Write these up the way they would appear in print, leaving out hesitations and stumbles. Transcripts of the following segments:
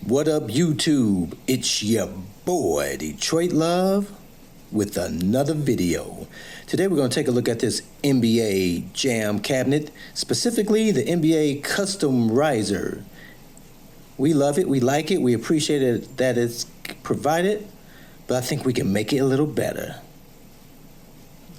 What up, YouTube? It's your boy, Detroit Love, with another video. Today we're going to take a look at this NBA Jam cabinet, specifically the NBA Custom Riser. We love it, we like it, we appreciate it that it's provided, but I think we can make it a little better.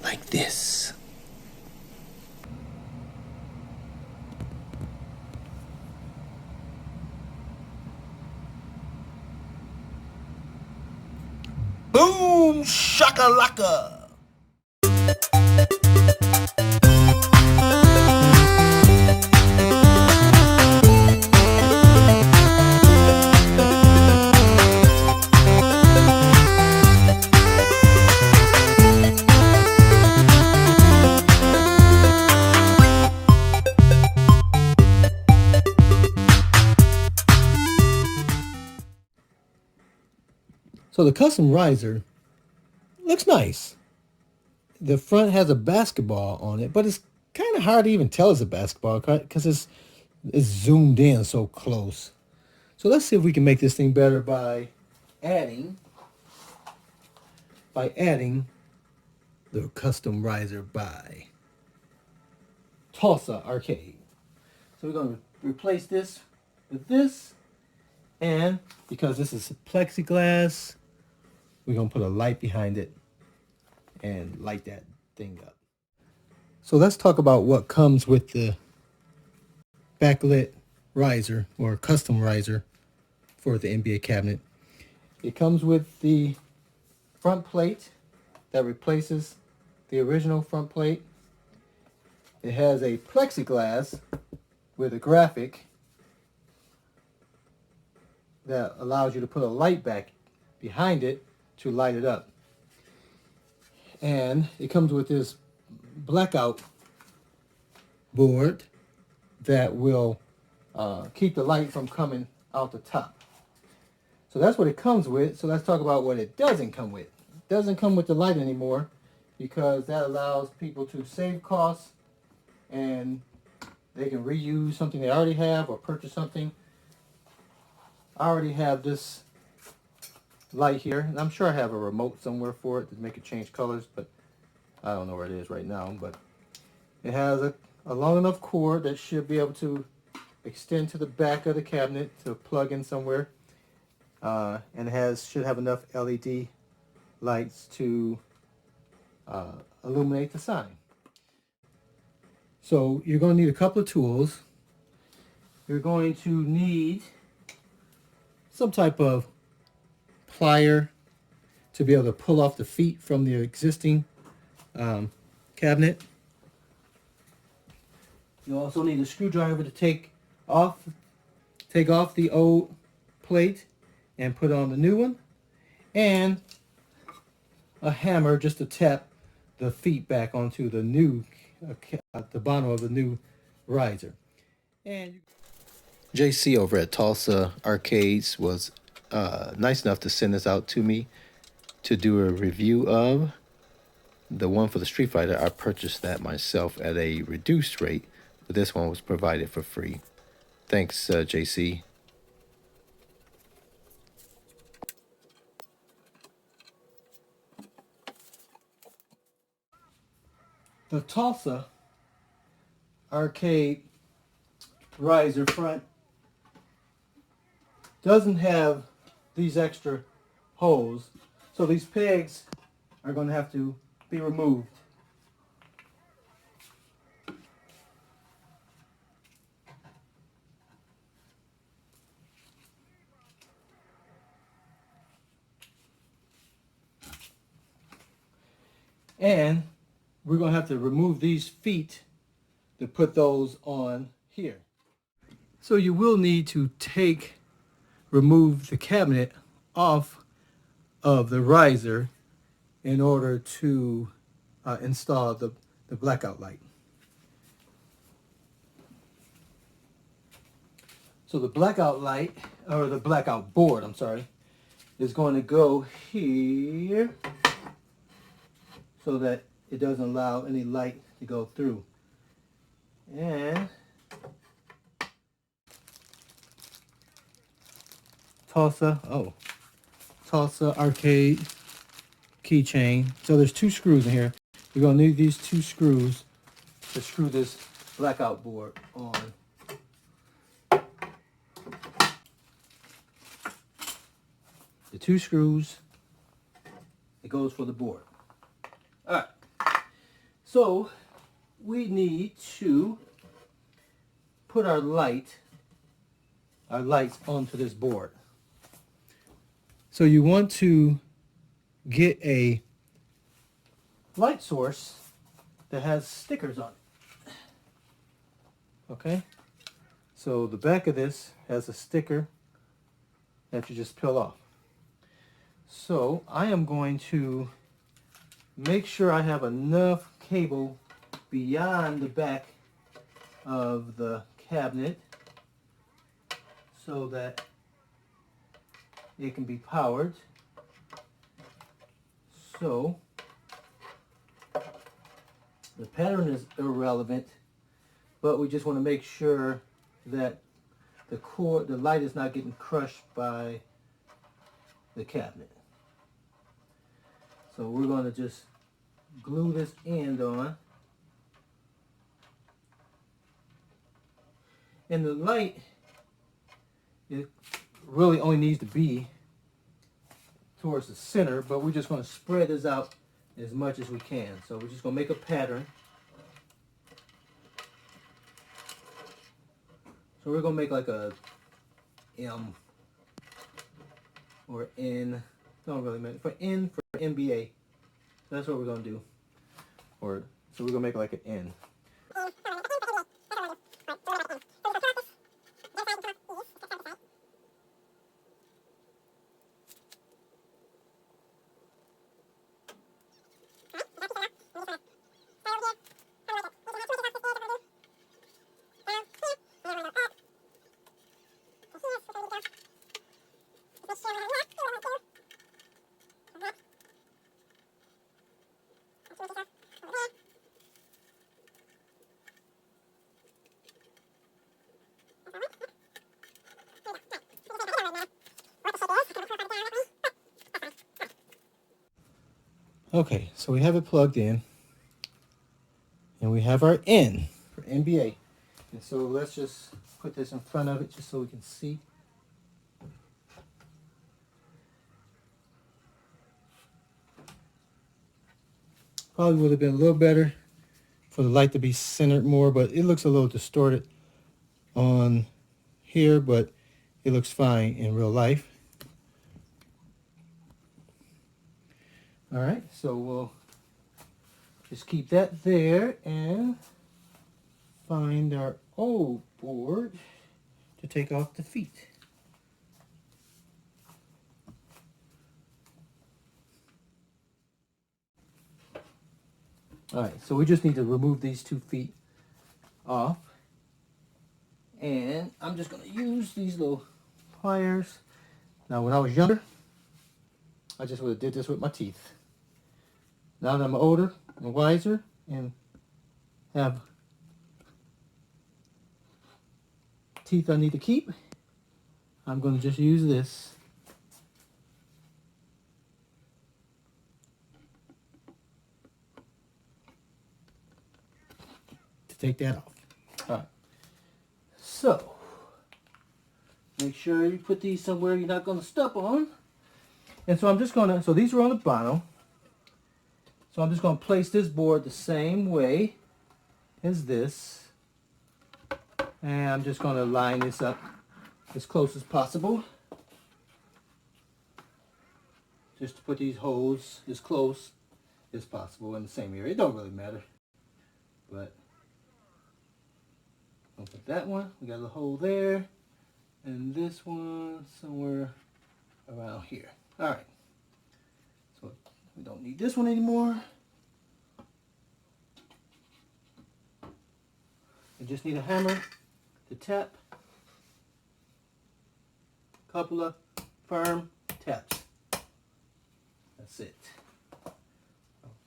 Like this. Boom shakalaka. So the custom riser looks nice. The front has a basketball on it, but it's kind of hard to even tell it's a basketball because it's zoomed in so close. So let's see if we can make this thing better by adding the custom riser by Tulsa Arcade. So we're going to replace this with this, and because this is plexiglass, we're going to put a light behind it and light that thing up. So let's talk about what comes with the backlit riser or custom riser for the NBA cabinet. It comes with the front plate that replaces the original front plate. It has a plexiglass with a graphic that allows you to put a light back behind it to light it up. And it comes with this blackout board that will keep the light from coming out the top. So that's what it comes with. So let's talk about what it doesn't come with. It doesn't come with the light anymore because that allows people to save costs and they can reuse something they already have or purchase something. I already have this light here, and I'm sure I have a remote somewhere for it to make it change colors, but I don't know where it is right now. But it has a long enough cord that should be able to extend to the back of the cabinet to plug in somewhere, and it should have enough LED lights to illuminate the sign. So you're going to need a couple of tools. You're going to need some type of plier to be able to pull off the feet from the existing cabinet. You also need a screwdriver to take off the old plate and put on the new one, and a hammer just to tap the feet back onto the new the bottom of the new riser. And JC over at Tulsa Arcades was nice enough to send this out to me to do a review of. The one for the Street Fighter, I purchased that myself at a reduced rate, but this one was provided for free. Thanks, JC. the Tulsa Arcade riser front doesn't have these extra holes, so these pegs are going to have to be removed. And we're going to have to remove these feet to put those on here. So you will need to remove the cabinet off of the riser in order to install the blackout light. So the blackout light, or the blackout board, I'm sorry, is going to go here so that it doesn't allow any light to go through. And Tulsa. Oh, Tulsa arcade keychain. So there's 2 screws in here. You're gonna need these 2 screws to screw this blackout board on. The 2 screws, it goes for the board. All right, so we need to put our lights onto this board. So you want to get a light source that has stickers on it. Okay, so the back of this has a sticker that you just peel off. So I am going to make sure I have enough cable beyond the back of the cabinet so that it can be powered. So the pattern is irrelevant, but we just want to make sure that the light is not getting crushed by the cabinet. So we're going to just glue this end on. And the light, it really only needs to be towards the center, but we're just going to spread this out as much as we can. So we're just going to make a pattern. So we're going to make like a M or N. Don't really matter. For N, for NBA. That's what we're going to do. So we're going to make like an N. Okay, so we have it plugged in, and we have our N for NBA. And so let's just put this in front of it just so we can see. Probably would have been a little better for the light to be centered more, but it looks a little distorted on here, but it looks fine in real life. All right, so we'll just keep that there and find our old board to take off the feet. All right, so we just need to remove these 2 feet off. And I'm just gonna use these little pliers. Now, when I was younger, I just would have did this with my teeth. Now that I'm older and wiser and have teeth I need to keep, I'm going to just use this to take that off. All right. So, make sure you put these somewhere you're not going to step on. And so I'm just going to, so these are on the bottom. So I'm just going to place this board the same way as this. And I'm just going to line this up as close as possible. Just to put these holes as close as possible in the same area. It don't really matter. But I'll put that one. We got a hole there. And this one somewhere around here. Alright. So we don't need this one anymore. We just need a hammer to tap. Couple of firm taps. That's it.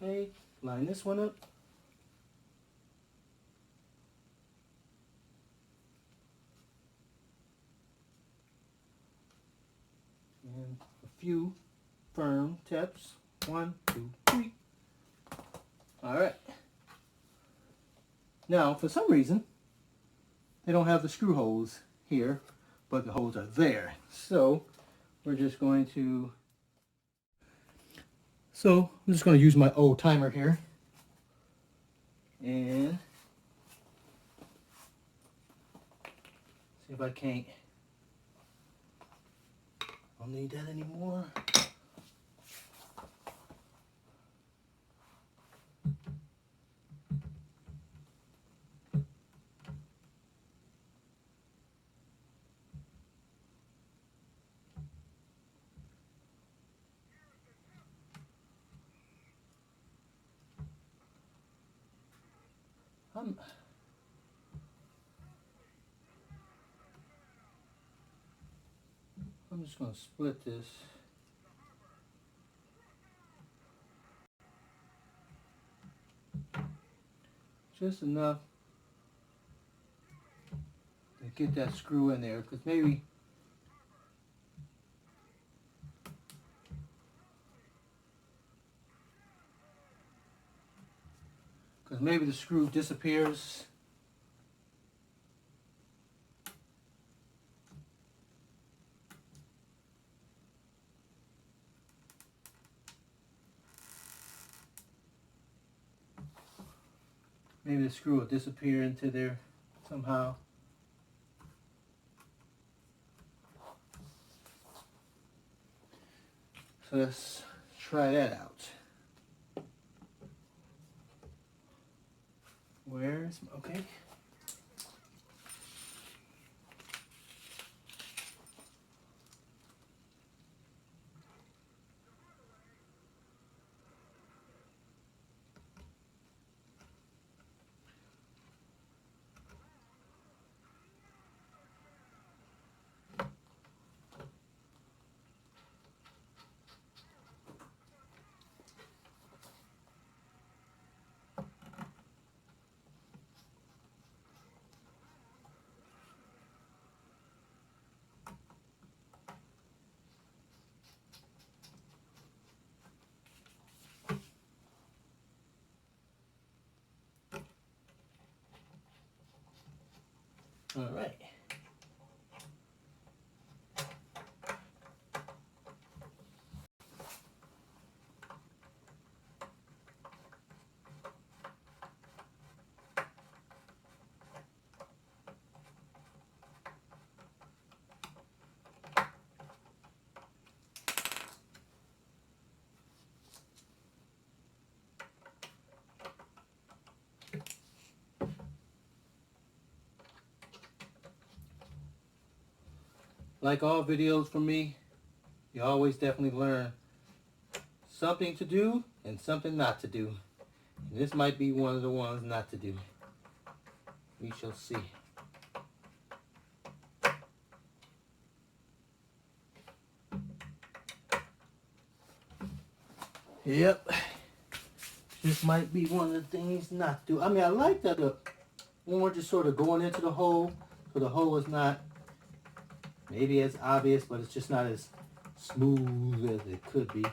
Okay, line this one up. And a few firm taps. 1, 2, 3. All right. Now, for some reason, they don't have the screw holes here, but the holes are there. So we're just going to, I'm just going to use my old timer here. And see if I can't, I don't need that anymore. I'm just going to split this. Just enough to get that screw in there, because maybe the screw disappears. Maybe the screw will disappear into there somehow. So let's try that out. Okay. All right. Like all videos from me, you always definitely learn something to do and something not to do. And this might be one of the ones not to do. We shall see. Yep. This might be one of the things not to do. I mean, I like that when we're just sort of going into the hole, so the hole is not maybe as obvious, but it's just not as smooth as it could be.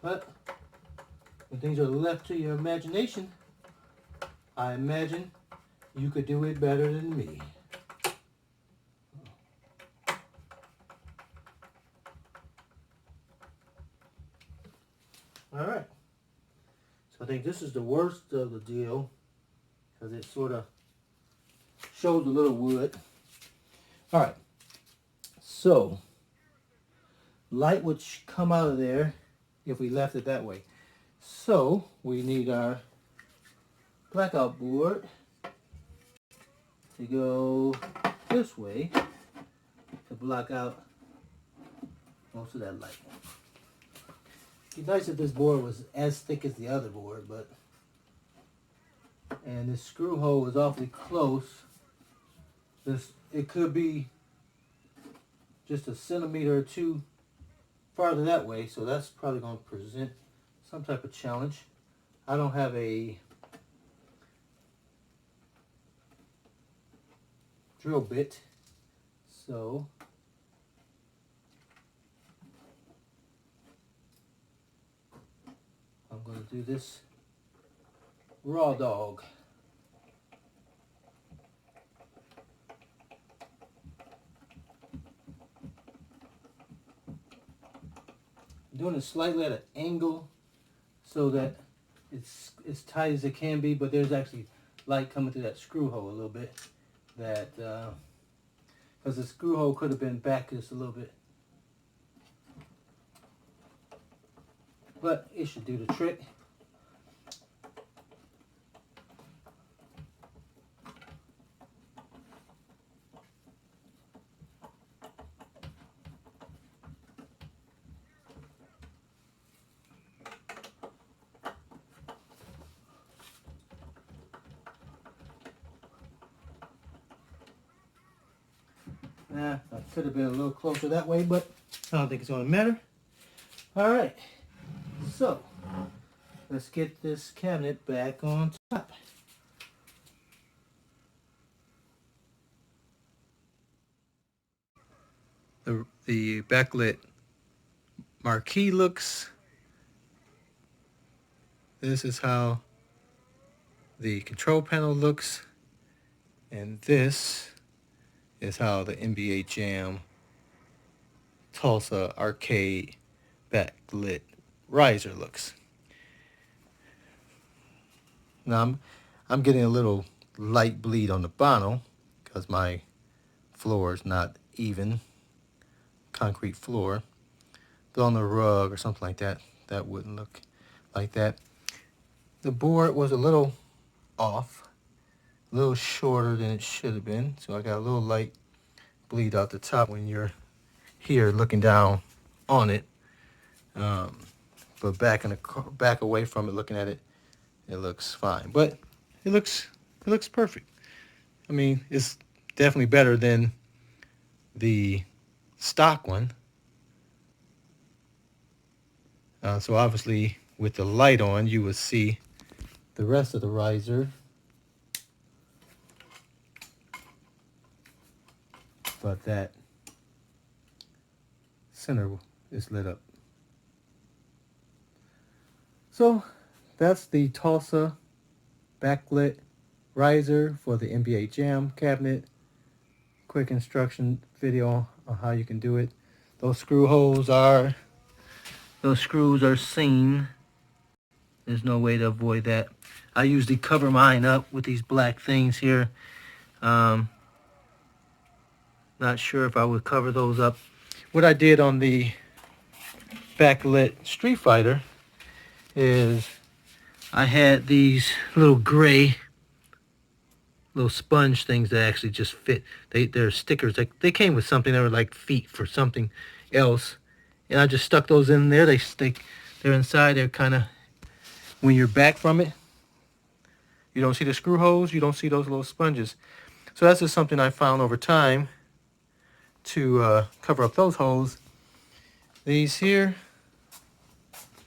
But when things are left to your imagination, I imagine you could do it better than me. All right. So I think this is the worst of the deal, because it sort of shows a little wood. All right. So light would come out of there if we left it that way. So we need our blackout board to go this way to block out most of that light. It'd be nice if this board was as thick as the other board, but and this screw hole is awfully close. It could be just a centimeter or two farther that way, so that's probably going to present some type of challenge. I don't have a drill bit. So I'm going to do this raw dog. I'm doing it slightly at an angle so that it's as tight as it can be, but there's actually light coming through that screw hole a little bit. That because the screw hole could have been back just a little bit, but it should do the trick. I could have been a little closer that way, but I don't think it's going to matter. All right, so let's get this cabinet back on top. The backlit marquee looks. This is how the control panel looks, and this is how the NBA Jam Tulsa Arcade Backlit riser looks. Now I'm getting a little light bleed on the bottom because my floor is not even concrete floor. But on the rug or something like that, that wouldn't look like that. The board was a little off, a little shorter than it should have been, so I got a little light bleed out the top when you're here looking down on it. But back away from it, looking at it, it looks fine. But it looks perfect. I mean, it's definitely better than the stock one. So obviously, with the light on, you would see the rest of the riser. But that center is lit up. So that's the Tulsa backlit riser for the NBA Jam cabinet. Quick instruction video on how you can do it. Those screws are seen. There's no way to avoid that. I usually cover mine up with these black things here. Not sure if I would cover those up. What I did on the backlit Street Fighter is I had these little gray little sponge things that actually just fit. They're stickers. They came with something that were like feet for something else, and I just stuck those in there. They're inside. They're kind of, when you're back from it, you don't see the screw holes. You don't see those little sponges. So that's just something I found over time to cover up those holes. These here,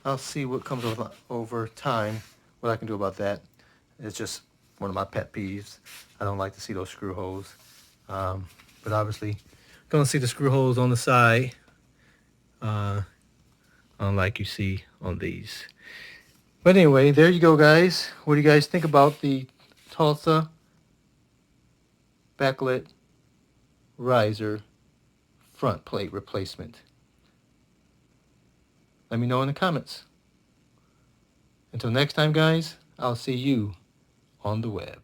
I'll see what comes over time, what I can do about that. It's just one of my pet peeves. I don't like to see those screw holes. But obviously, gonna see the screw holes on the side, unlike you see on these. But anyway, there you go, guys. What do you guys think about the Tulsa backlit riser front plate replacement? Let me know in the comments. Until next time, guys, I'll see you on the web.